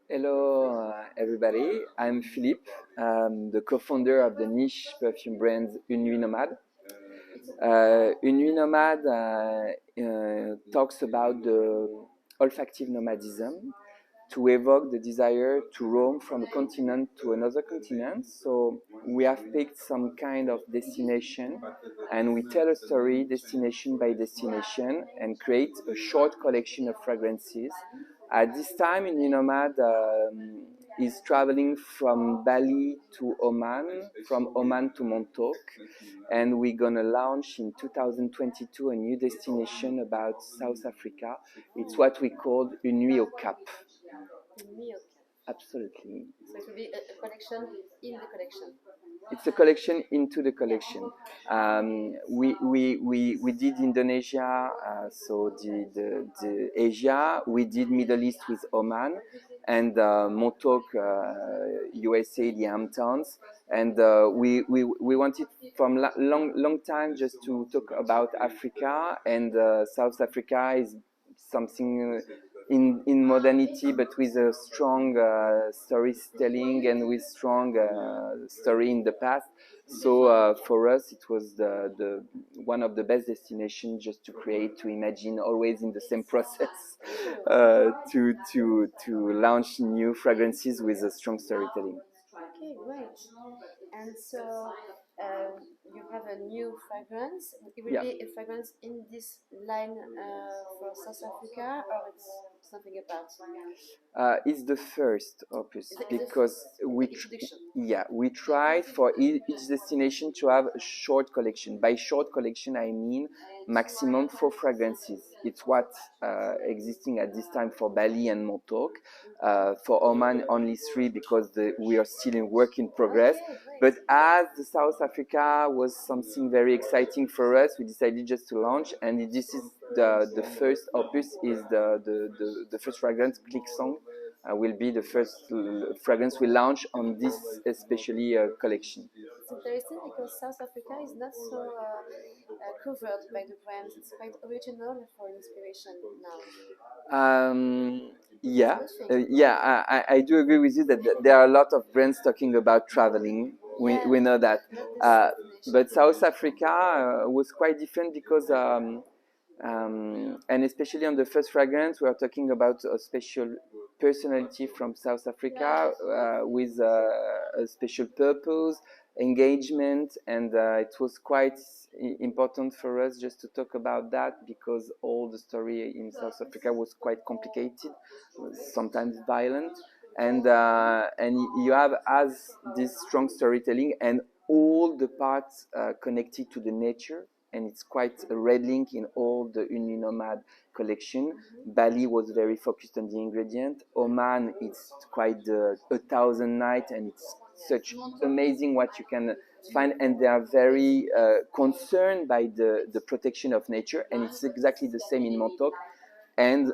Hello, everybody. I'm Philippe, the co-founder of the niche perfume brand Une Nuit Nomade. Une Nuit Nomade talks about the olfactive nomadism to evoke the desire to roam from a continent to another continent. So we have picked some kind of destination and we tell a story destination by destination and create a short collection of fragrances. At this time in Nomad is traveling from Bali to Oman, from Oman to Montauk, and we're gonna launch in 2022 a new destination about South Africa. It's what we call Une Nuit au Cap. Absolutely. So it will be a collection in the collection. It's a collection into the collection. We did Indonesia, so the Asia. We did Middle East with Oman, and Montauk, USA, the Hamptons. And we wanted from long time just to talk about Africa, and South Africa is something in modernity, but with a strong storytelling and with strong story in the past. So for us, it was the one of the best destinations just to create, to imagine, always in the same process, to launch new fragrances with a strong storytelling. Okay, great. And so you have a new fragrance. It will Yeah. be a fragrance in this line for South Africa, or it's something apart? It's the first opus Is it because the introduction? we tried for each destination to have a short collection. By short collection, I mean maximum 4 fragrances. It's what existing at this time for Bali and Montauk. For Oman, only 3 because we are still in work in progress. Okay, But as the South Africa was something very exciting for us, we decided just to launch, and this is the first opus is the first fragrance, Click Song, will be the first fragrance we launch on this especially collection. It's interesting because South Africa is not so covered by the brands. It's quite original for inspiration now. Yeah, It's a good thing. I do agree with you that there are a lot of brands talking about traveling. We know that. Not this Uh, destination. but South Africa was quite different because, and especially on the first fragrance, we are talking about a special personality from South Africa with a special purpose, engagement, and it was quite important for us just to talk about that because all the story in South Africa was quite complicated, sometimes violent, and you have as this strong storytelling and all the parts connected to the nature, and it's quite a red link in all the Une Nuit Nomade collection. Bali was very focused on the ingredient. Oman, it's quite the 1,000 nights, and it's such amazing what you can find, and they are very concerned by the protection of nature, and it's exactly the same in Montauk. And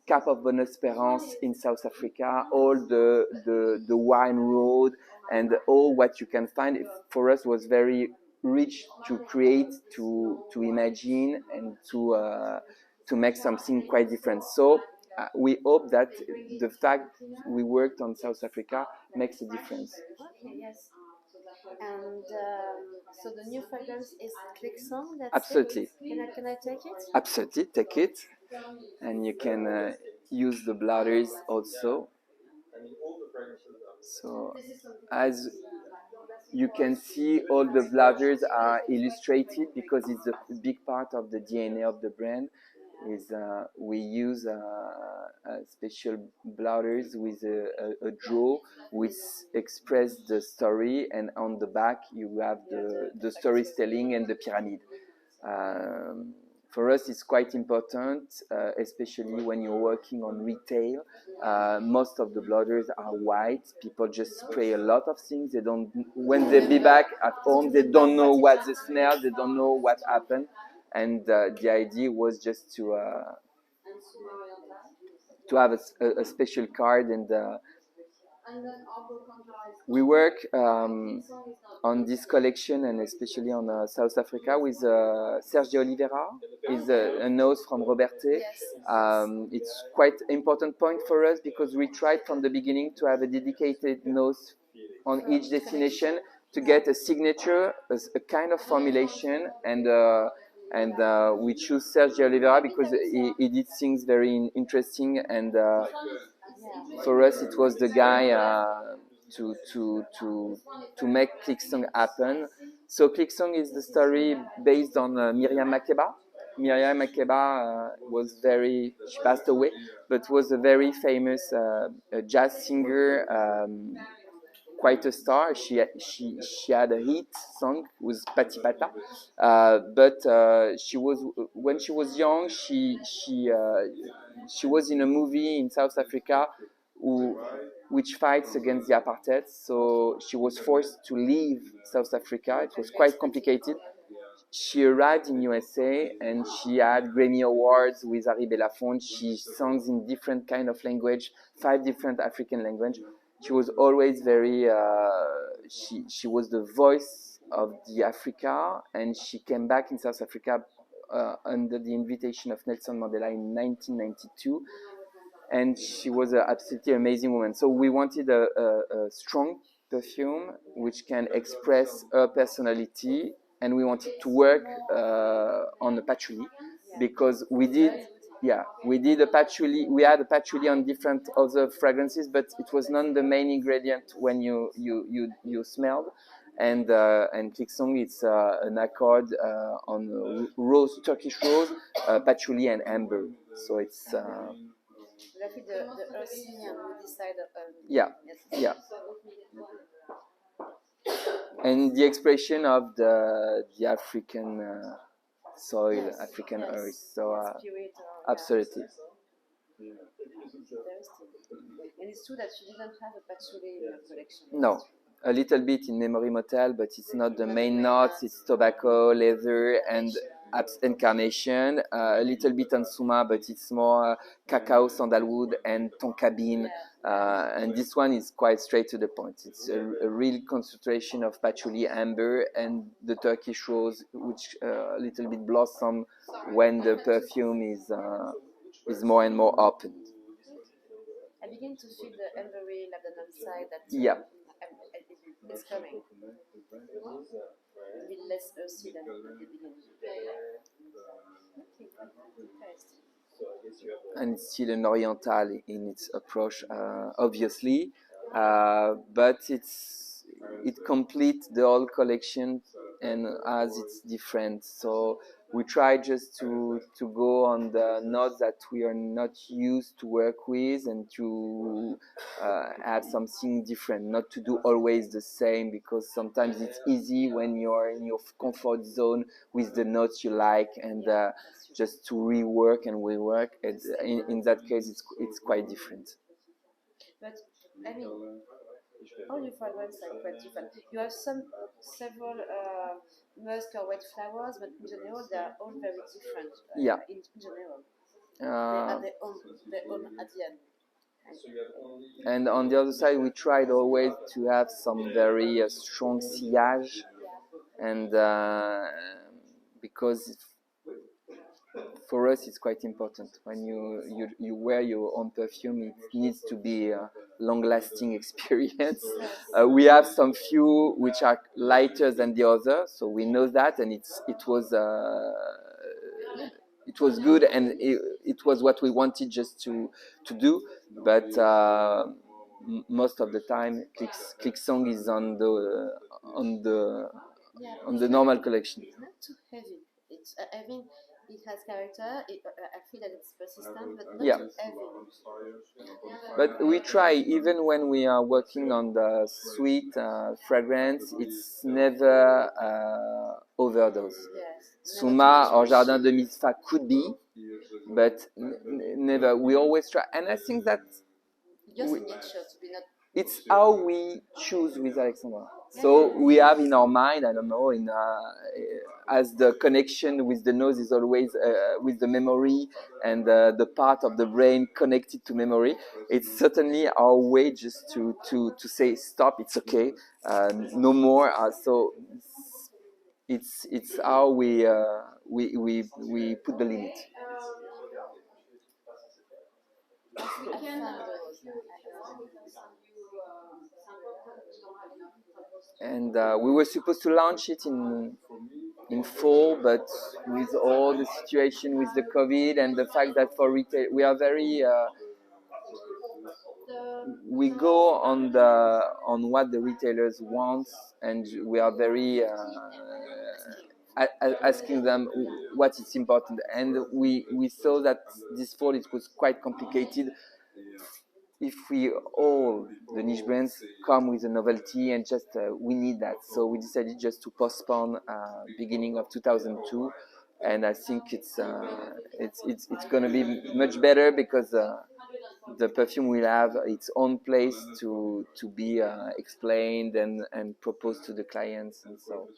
Cape of Bonne Espérance in South Africa, all the wine road and all what you can find for us was very rich to create, to imagine, and to make something quite different. So we hope that the fact we worked on South Africa makes a difference. Okay, yes. And so the new fragrance is Click Song. That's Absolutely. it. Can I take it? Absolutely, take it, and you can use the bladders also. So as you can see, all the bladders are illustrated because it's a big part of the DNA of the brand. Is we use special bladders with a draw which express the story, and on the back you have the storytelling and the pyramid. Um, for us, it's quite important, especially when you're working on retail. Most of the blotters are white. People just spray a lot of things. They don't. When they be back at home, they don't know what they smell. They don't know what happened. And the idea was just to have a special card and We work on this collection and especially on South Africa with Serge de Oliveira. Is a nose from Roberte. It's quite important point for us because we tried from the beginning to have a dedicated nose on each destination to get a signature, a kind of formulation, and we choose Serge de Oliveira because he did things very interesting, and for us it was the guy to make Clicksong happen. So Clicksong is the story based on Miriam Makeba. Miriam Makeba she passed away, but was a very famous jazz singer, quite a star. She had a hit song with Patti Pata, but she was when she was young. She was in a movie in South Africa which fights against the apartheid. So she was forced to leave South Africa. It was quite complicated. She arrived in USA and she had Grammy Awards with Harry Belafonte. She songs in different kind of language, 5 different African language. She was always very. She was the voice of the Africa, and she came back in South Africa under the invitation of Nelson Mandela in 1992. And she was an absolutely amazing woman. So we wanted a strong perfume which can express her personality, and we wanted to work on the patchouli because we did a patchouli. We had a patchouli on different other fragrances, but it was not the main ingredient when you smelled. And Clicksong, it's an accord on rose, Turkish rose, patchouli, and amber. So it's. The earthy and woody side of yeah. And the expression of the African soil, African earth. So absolutely. And it's true that you didn't have a patchouli in your collection. No. A little bit in Memory Motel, but it's not the main notes. It's tobacco, leather, and carnation. A little bit on Suma, but it's more cacao, sandalwood, and tonka bean. And this one is quite straight to the point. It's a real concentration of patchouli, amber, and the Turkish rose, which a little bit blossom when the perfume is more and more opened. I begin to feel the ambery lavender side that it's coming. A bit less earthy than at the beginning. And it's still an oriental in its approach, obviously, but it completes the whole collection and as it's different. So we try just to go on the notes that we are not used to work with and to add something different, not to do always the same, because sometimes it's easy when you're in your comfort zone with the notes you like, and just to rework and rework. In that case, it's quite different. But I mean, all your fragrances are quite different. You have several musk or white flowers, but in general they are all very different. In general, they have their own at the end. And on the other side, we tried always to have some very strong sillage, and because for us it's quite important when you wear your own perfume, it needs to be a long-lasting experience. We have some few which are lighter than the other, so we know that, and it was good, and it was what we wanted just to do. But most of the time, Clicksong is on the normal collection. It's not too heavy. It's I mean, it has character. I feel that it's persistent, but not too heavy. But we try, even when we are working on the sweet fragrance, it's never overdose. Yes, Suma or Jardin de Misfa could be, but never. We always try, and I think that it's how we choose with Alexandra. So we have in our mind, I don't know, as the connection with the nose is always with the memory and the part of the brain connected to memory, it's certainly our way just to say stop, it's okay, no more. So it's how we put the limit. And we were supposed to launch it in fall, but with all the situation with the COVID and the fact that for retail we are very we go on what the retailers want, and we are very asking them what is important. And we saw that this fall it was quite complicated if we all the niche brands come with a novelty, and just we need that. So we decided just to postpone beginning of 2002, and I think it's going to be much better because the perfume will have its own place to be explained and proposed to the clients, and so.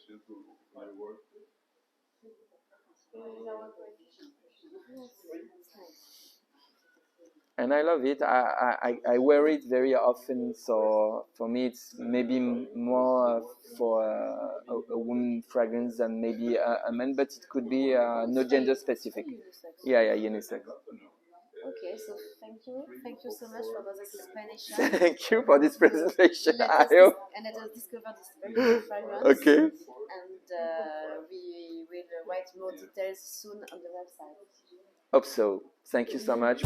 And I love it. I wear it very often, so for me it's maybe more for a woman fragrance than maybe a man, but it could be no gender specific. Yeah, unisex. Okay, so thank you so much for those explanations. Thank you for this presentation. Let us discover this very good fragrance. Okay. And we will write more details soon on the website. Hope so. Thank you so much.